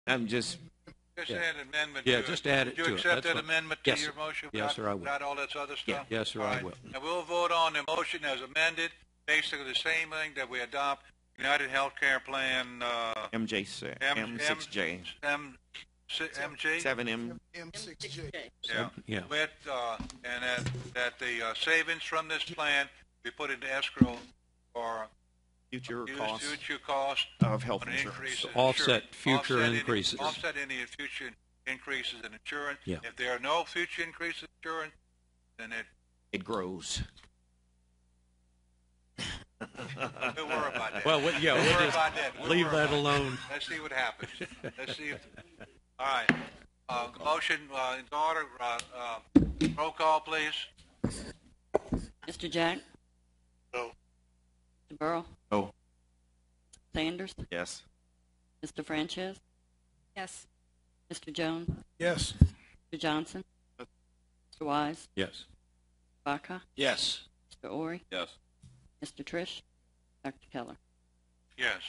I'm just. Just add an amendment. Yeah, just add it to it. Do you accept that amendment to your motion? Yes, sir, I will. Without all that other stuff? Yes, sir, I will. And we'll vote on the motion as amended, basically the same thing that we adopt United Healthcare Plan. MJ, sir. M6J. MJ? 7M. M6J. Yeah. With, and that the savings from this plan be put into escrow for Future cost of health insurance. To offset future increases. Offset any future increases in insurance. Yeah. If there are no future increases in insurance, then it grows. We'll worry about that. Well, we'll just leave that alone. Let's see what happens. Let's see. All right. Motion in order. Roll call, please. Mr. Jack? No. Mr. Burrow? No. Sanders? Yes. Mr. Francingues? Yes. Mr. Jones? Yes. Mr. Johnson? Mr. Wise? Yes. Baca? Yes. Mr. Ori? Yes. Mr. Trish? Dr. Keller? Yes.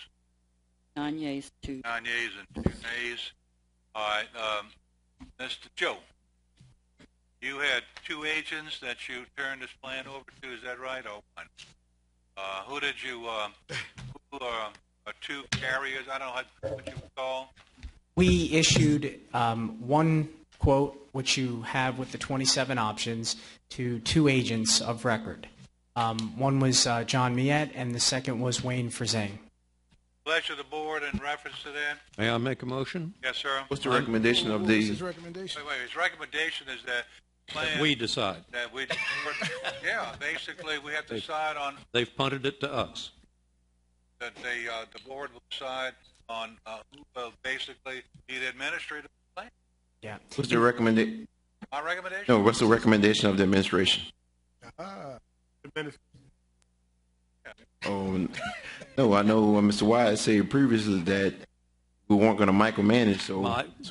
9 yeas, 2. 9 yeas and 2 nays. All right. Mr. Joe, you had 2 agents that you turned this plan over to. Is that right? Or one? Who did you? Who are 2 carriers? I don't know what you would call. We issued one quote, which you have with the 27 options, to 2 agents of record. One was John Millet, and the second was Wayne Francingues. Pleasure of the board in reference to that. May I make a motion? Yes, sir. What's the recommendation of the? His recommendation? Wait. His recommendation is that plan That we decide. That we. Yeah. Basically, we have to decide on. They've punted it to us. That the board will decide on who will basically be the administrator of the plan. Yeah. What's the recommendation? My recommendation. No. What's the recommendation of the administration? Oh, no, I know Mr. Wise said previously that we weren't going to micromanage, so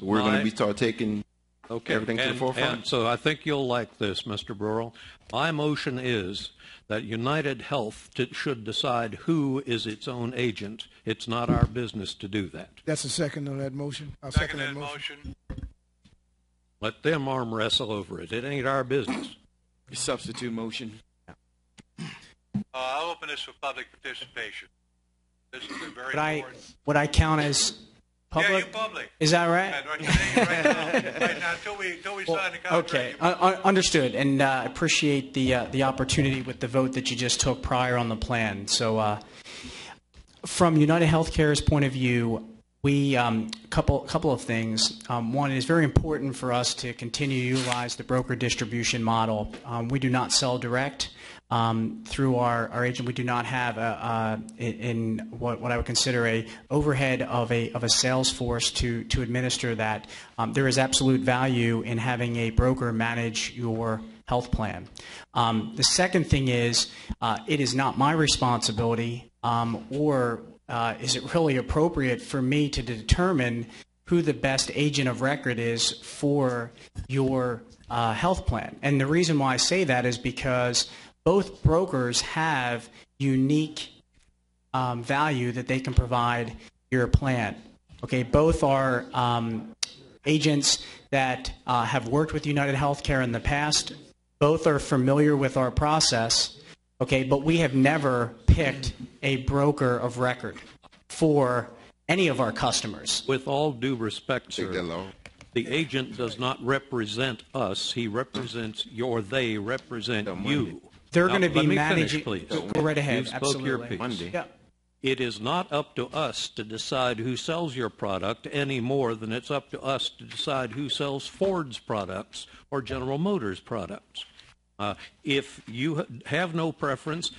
we're going to start taking everything to the forefront. And so I think you'll like this, Mr. Burrell. My motion is that United Health should decide who is its own agent. It's not our business to do that. That's a second on that motion. I'll second that motion. Let them arm wrestle over it. It ain't our business. Substitute motion. I'll open this for public participation. This is a very important. Would I count as public? Yeah, you're public. Is that right? Right now, until we sign the contract. Okay, understood. And I appreciate the opportunity with the vote that you just took prior on the plan. So, from United Healthcare's point of view, we couple of things. One, it is very important for us to continue to utilize the broker distribution model. We do not sell direct. Through our agent, we do not have in what I would consider a overhead of a sales force to administer that. There is absolute value in having a broker manage your health plan. The second thing is it is not my responsibility or is it really appropriate for me to determine who the best agent of record is for your health plan. And the reason why I say that is because both brokers have unique value that they can provide your plan. Okay, both are agents that have worked with United Healthcare in the past. Both are familiar with our process. Okay, but we have never picked a broker of record for any of our customers. With all due respect, sir, the agent does not represent us. He represents they represent you. They're going to be Finish, managing. please. Go right ahead. You spoke Absolutely. your piece. Monday. Yeah. It is not up to us to decide who sells your product any more than it's up to us to decide who sells Ford's products or General Motors products. If you have no preference,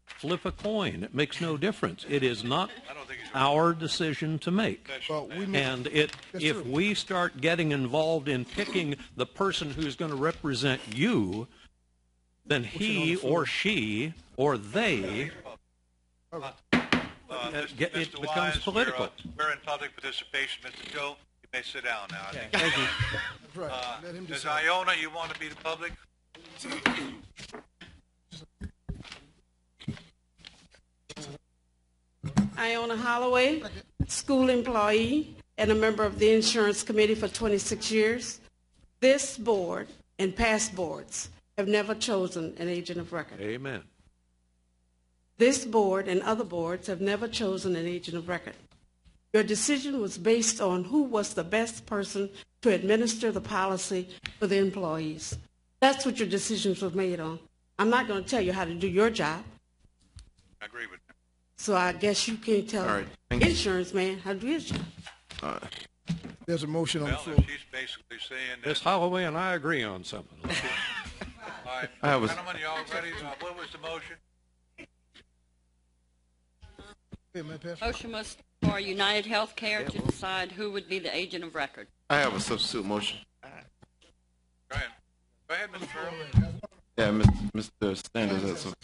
flip a coin. It makes no difference. It is not our decision to make. Well, And if we start getting involved in picking the person who's going to represent you, then he or she or they, it becomes political. We're in public participation. Mr. Joe, you may sit down now. Okay, thank you. Right. Let him Ms. decide. Iona, you want to be the public? Iona Holloway, school employee, and a member of the insurance committee for 26 years. This board and past boards have never chosen an agent of record. Amen. This board and other boards have never chosen an agent of record. Your decision was based on who was the best person to administer the policy for the employees. That's what your decisions were made on. I'm not going to tell you how to do your job. I agree with that. So I guess you can't tell insurance man how to do his job. There's a motion on the Well, floor. if she's basically saying that. Miss Holloway and I agree on something. All right, gentlemen, y'all ready? What was the motion? Hey, man, pass. Motion was for United Healthcare to decide who would be the agent of record. I have a substitute motion. Go ahead. Go ahead, Mr. Earl. Yeah, Mr. Sanders has a...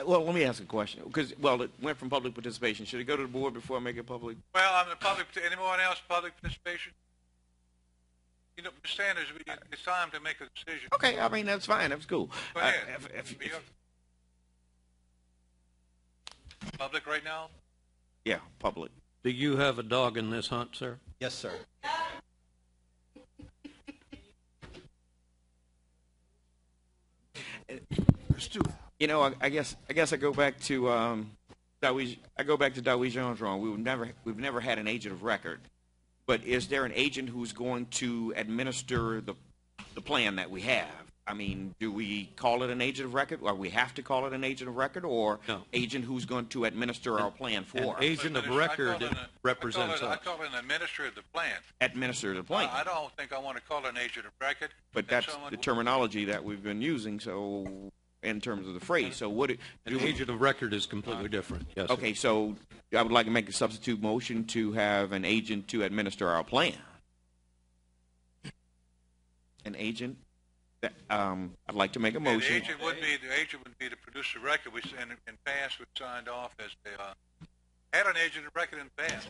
Well, let me ask a question. Because, well, it went from public participation. Should it go to the board before I make it public? Well, I'm the public. Anyone else public participation? You know, Mr. Sanders, it's time to make a decision. Okay, I mean, that's fine. That's cool. Go ahead. Public right now? Yeah, public. Do you have a dog in this hunt, sir? Yes, sir. You know, I guess I go back to Dawes Armstrong. We've never had an agent of record, but is there an agent who's going to administer the plan that we have? I mean, do we call it an agent of record, or we have to call it an agent of record, or No. agent who's going to administer our plan for us? An agent of record represents I us. call it an administrator of the plan. Administer the plan. I don't think I want to call it an agent of record. But And that's someone- the terminology that we've been using, so in terms of the phrase. So what An agent of record is completely different. Yes. Sir. okay, so I would like to make a substitute motion to have an agent to administer our plan. An agent that I'd like to make a motion. The agent would be to produce the record. We in past we signed off as the had an agent of record in the past.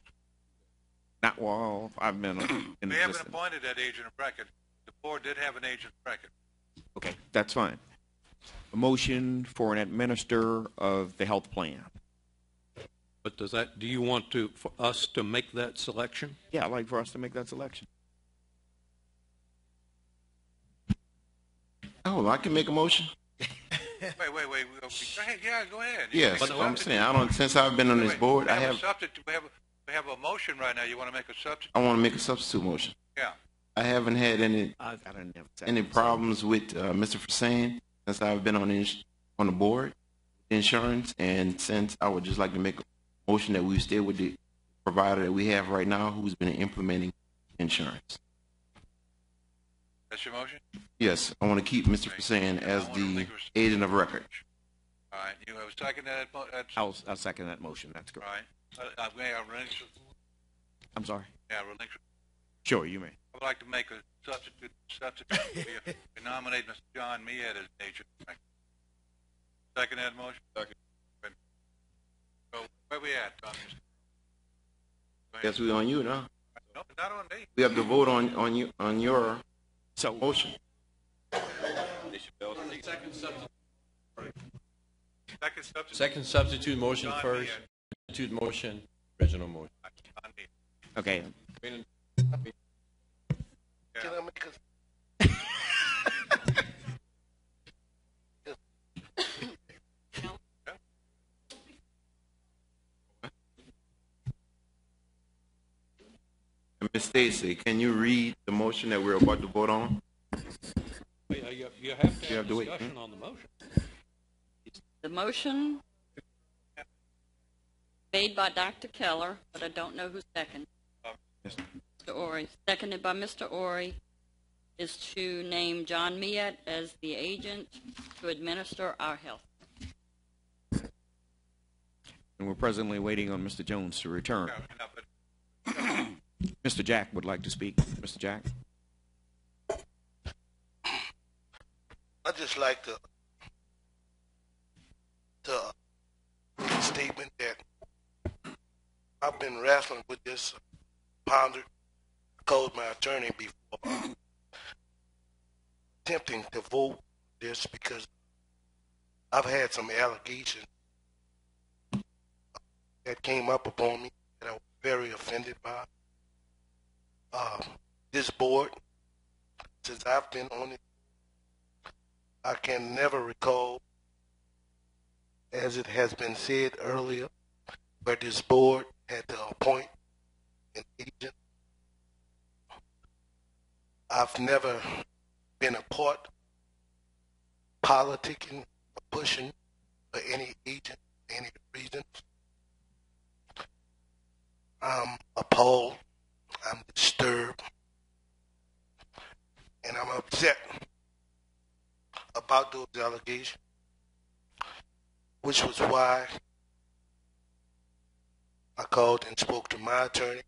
Not while I've been in We haven't existence. appointed that agent of record. The board did have an agent of record. Okay, that's fine. A motion for an administrator of the health plan. But do you want for us to make that selection? Yeah, I'd like for us to make that selection. Oh, I can make a motion? Wait. Go ahead. Yeah, go ahead. Yes, But I'm saying, since I've been on this board, we have a motion right now. You want to make a substitute? I want to make a substitute motion. Yeah. I haven't had any I don't know any problems with Mr. Francingues since I've been on the board, insurance, and since I would just like to make a motion that we stay with the provider that we have right now, who's been implementing insurance. That's your motion? Yes, I want to keep Mr. Francingues as the agent of record. All right. You have a second to that? I'll second that motion. That's All correct. right. Relinquish. I'm sorry. Yeah, relinquish. Sure, you may. I would like to make a substitute. We nominate Mr. John Millet as agent. Second that motion? Second. So where we at, Tom? Guess we're on you now. No, not on me. We have to vote on your motion. Second substitute motion John first. Millet. Substitute motion. Original motion. John Millet. Okay. Yeah. Ms. Stacy, can you read the motion that we're about to vote on? You have to have wait. discussion on the motion. The motion made by Dr. Keller, but I don't know who seconded. Mr. Ori. Seconded by Mr. Ori is to name John Millet as the agent to administer our health. And we're presently waiting on Mr. Jones to return. Mr. Jack would like to speak. Mr. Jack? I'd just like to make a statement that I've been wrestling with this, pondered, called my attorney before attempting to vote this because I've had some allegations that came up upon me that I very offended by. This board, since I've been on it, I can never recall, as it has been said earlier, where this board had to appoint an agent. I've never been a part of politicking or pushing for any agent for any reason. I'm appalled, I'm disturbed, and I'm upset about those allegations, which was why I called and spoke to my attorney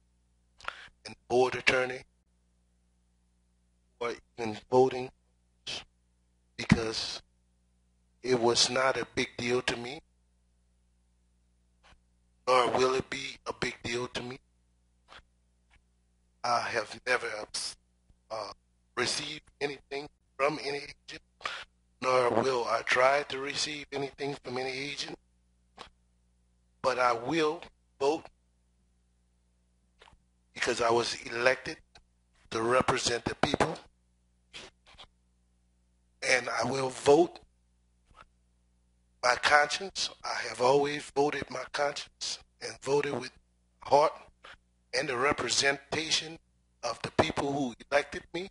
and board attorney for even voting, because it was not a big deal to me, nor will it be a big deal to me. I have never received anything from any agent, nor will I try to receive anything from any agent, but I will vote because I was elected to represent the people, and I will vote my conscience. I have always voted my conscience and voted with heart and the representation of the people who elected me.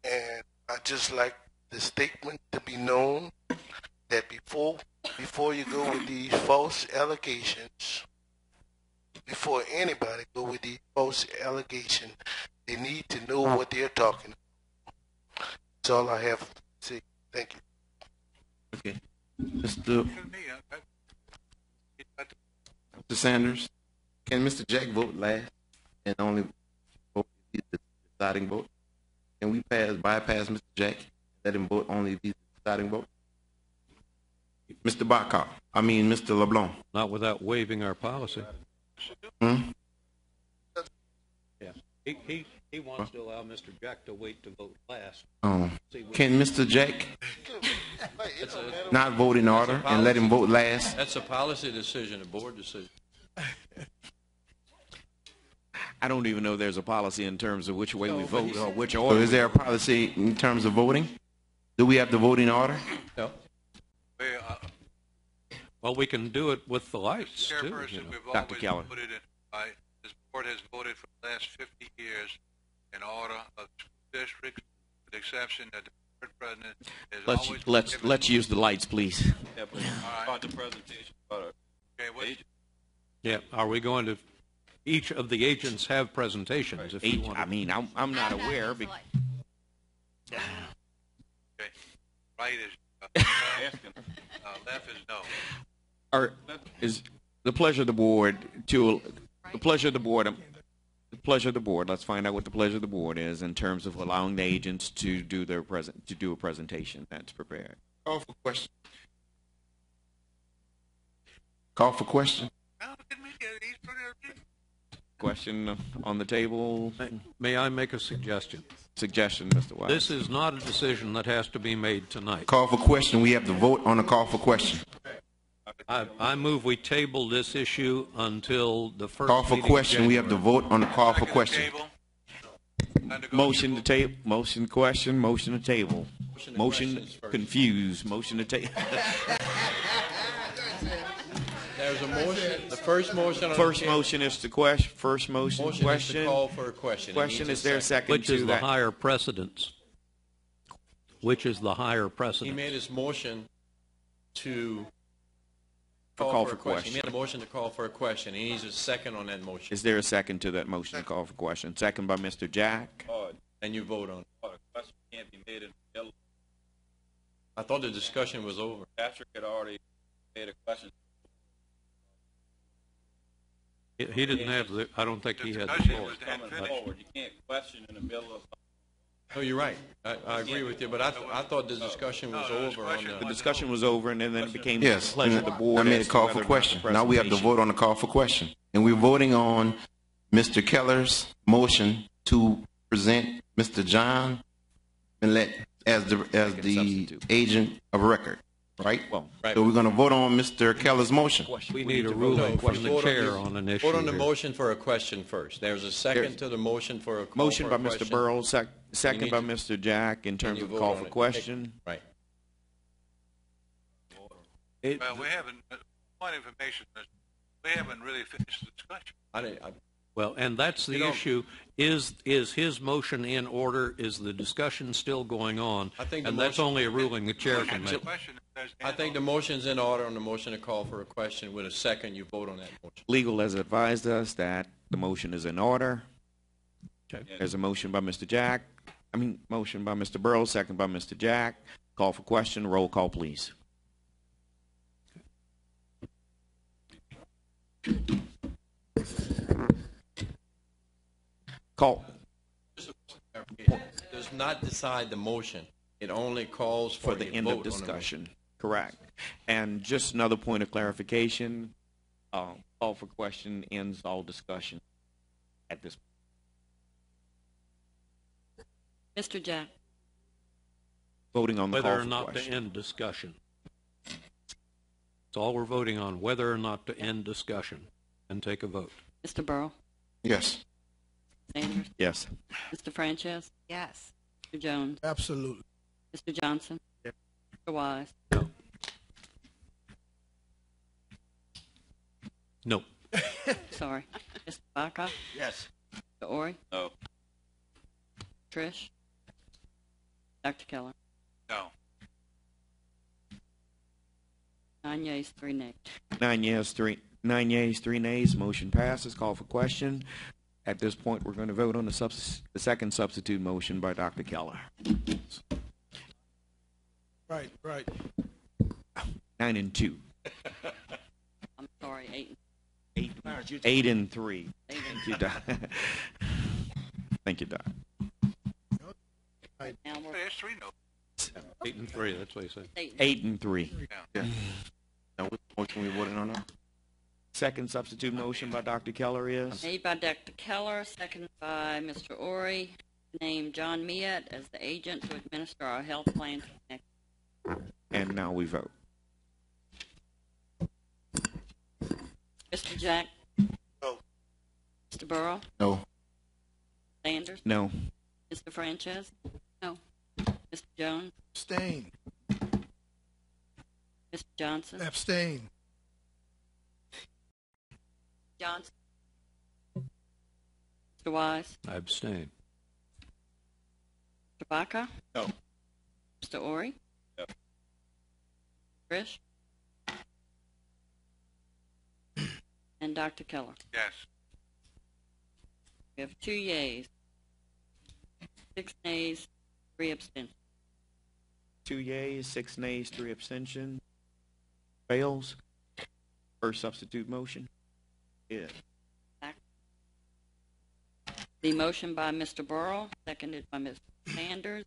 And I just like the statement to be known that before you go with these false allegations, before anybody go with these false allegations, they need to know what they're talking about. That's all I have to say. Thank you. Okay. Mr. Sanders, can Mr. Jack vote last and only vote if he's the deciding vote? Can we bypass Mr. Jack, let him vote only if he's the deciding vote? Mr. Barkow, Mr. LeBlanc. Not without waiving our policy. Hmm? Yeah. He wants to allow Mr. Jack to wait to vote last. Can Mr. Jack not vote in order and let him vote last? That's a policy decision, a board decision. I don't even know there's a policy in terms of which way we vote or which order. So is there a policy in terms of voting? Do we have to vote in order? No. Well, we can do it with the lights, too. Chairperson, we've Dr. always Keller. voted it. This board has voted for the last 50 years in order of school districts, with the exception that the board president is always Let's use the lights, please. Yeah, but about the presentation. Okay, Are we going to? Each of the agents have presentations. If you want. I'm not aware. okay. Right is left is no. Is the pleasure of the board to the pleasure of the board? The pleasure of the board. Let's find out what the pleasure of the board is in terms of allowing the agents to do a presentation that's prepared. Call for question. Call for question. Question on the table. May I make a suggestion? Suggestion, Mr. Wise. This is not a decision that has to be made tonight. Call for question. We have to vote on a call for question. I move we table this issue until the first Call for meeting question. in We have to vote on the call for question. Motion to table. Motion question. Motion to table. Motion confused. Motion to table. There's a motion. The first motion. First motion is the question. First motion Motion question. is to call for a question. Question. Is there a second Which to is the that? higher precedence? Which is the higher He precedence? made his motion to call for He question. made a motion to call for a question. He needs a second on that motion. Is there a second to that motion to call for question? Second by Mr. Jack. And you vote on it. The question can't be made in the middle. I thought the discussion was over. Patrick had already made a question. He didn't have the. I don't think he had the discussion floor. was unfinished. Forward. You can't question in the middle of. No, you're right. I agree with you, but I thought the discussion was over. The discussion was over, and then it became Yes. the pleasure of the board. I made a as to call whether for or not question. the Now we have to presentation- vote on the call for question. And we're voting on Mr. Keller's motion to present Mr. John Millet as the substitute. agent of record. right? Well, Right. So we're going to vote on Mr. Keller's motion. We need a ruling from the chair on an issue Vote on the here. motion for a question first. There's a second to the motion for a call motion for by a Mr. question. Burrows, second need by to- Mr. Jack in terms you of vote call on for it. question. Right. Well, we haven't, point of information, we haven't really finished the discussion. Well, and that's the issue. Is his motion in order? Is the discussion still going on? I think the and that's motion- only a ruling the chair can The make. question is, I think the motion's in order on the motion to call for a question. With a second, you vote on that motion. Legal has advised us that the motion is in order. Okay. There's a motion by Mr. Jack. Motion by Mr. Burrows, second by Mr. Jack. Call for question. Roll call, please. Call. It does not decide the motion. It only calls For for the a end vote of on the motion. discussion. Correct. And just another point of clarification, call for question ends all discussion at this point. Mr. Jack, Voting on the Whether call or for not question. to end discussion. That's all we're voting on, whether or not to end discussion and take a vote. Mr. Burrow, Yes. Sanders, Yes. Mr. Francingues, Yes. Mr. Jones, Absolutely. Mr. Johnson, Mr. Wise, No. sorry, Mr. Baca, Yes. Mr. Ori, No. Trish, Dr. Keller. no. 9 yeas, 3 nays. 9 yeas, 3 nays. Motion passes. Call for question. At this point, we're going to vote on the second substitute motion by Dr. Keller. Right, right. 9 and 2. I'm sorry, 8. 8 and 3. Eight and Thank you, Doc. Thank you, Doc. Now we're There's 3 no. 8 and 3, that's what he said. 8. 8 and 3. Yeah. Now, what motion we voting on now? Second substitute motion by Dr. Keller is? Made by Dr. Keller, seconded by Mr. Ori, name John Millet as the agent to administer our health plan. And now we vote. Mr. Jack? No. Mr. Burrow? No. Sanders? No. Mr. Francingues? No. Mr. Jones? Abstain. Mr. Johnson? Abstain. Johnson? Mr. Wise? I abstain. Mr. Baca? No. Mr. Ori? No. Trish? And Dr. Keller. Yes. We have 2 yeas, 6 nays, 3 abstentions. 2 yeas, 6 nays, 3 abstentions. Fails. First substitute motion is. The motion by Mr. Burrow, seconded by Mr. Sanders.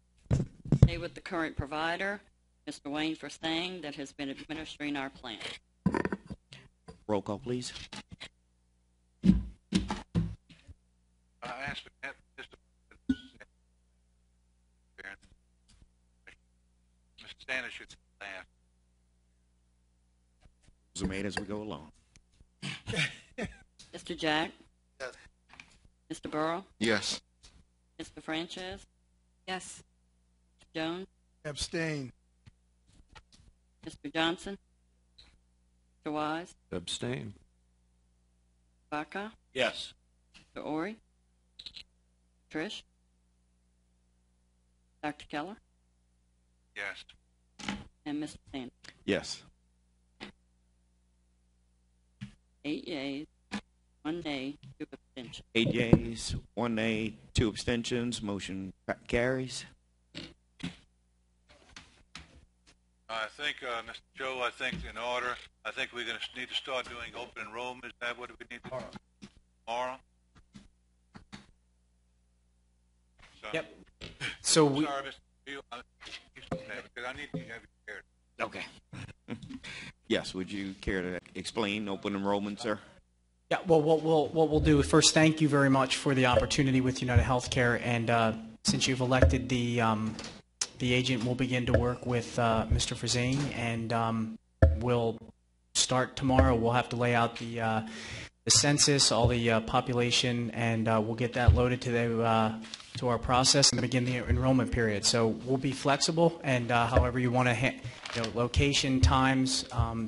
Stay with the current provider, Mr. Wayne Francingues, that has been administering our plan. Roll call, please. I asked Mr. Sanders should laugh. Those are made as we go along. Mr. Jack? Yes. Mr. Burrow? Yes. Mr. Francingues? Yes. Mr. Jones? Abstain. Mr. Johnson? Mr. Wise? Abstain. Baca? Yes. Mr. Ori? Trish? Dr. Keller? Yes. And Mr. Sanders. Yes. 8 yeas, 1 nay, 2 abstentions. 8 yeas, 1 nay, 2 abstentions. Motion carries. I think, Mr. Joe, I think in order, I think we're going to need to start doing open enrollment. Is that what we need to do? Tomorrow? So, Yep. So we, Sorry, Mr. Hill, because I need to have you here. Okay. Yes, would you care to explain open enrollment, sir? yeah, well, what we'll do first, thank you very much for the opportunity with United Healthcare, and since you've elected the the agent will begin to work with Mr. Francingues, and we'll start tomorrow. We'll have to lay out the census, all the population, and we'll get that loaded to our process and begin the enrollment period. So we'll be flexible, and however you want to, location, times,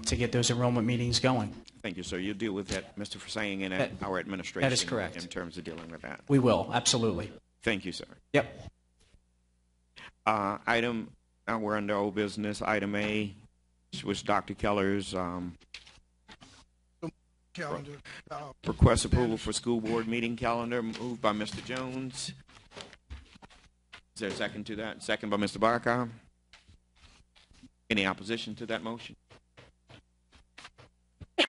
to get those enrollment meetings going. Thank you, sir. You'll deal with that, Mr. Francingues, and our administration. That is correct. In terms of dealing with that. We will, absolutely. Thank you, sir. Yep. Now we're under old business. Item A, which was Dr. Keller's Calendar. request approval for school board meeting calendar, moved by Mr. Jones. Is there a second to that? Second by Mr. Barker. Any opposition to that motion?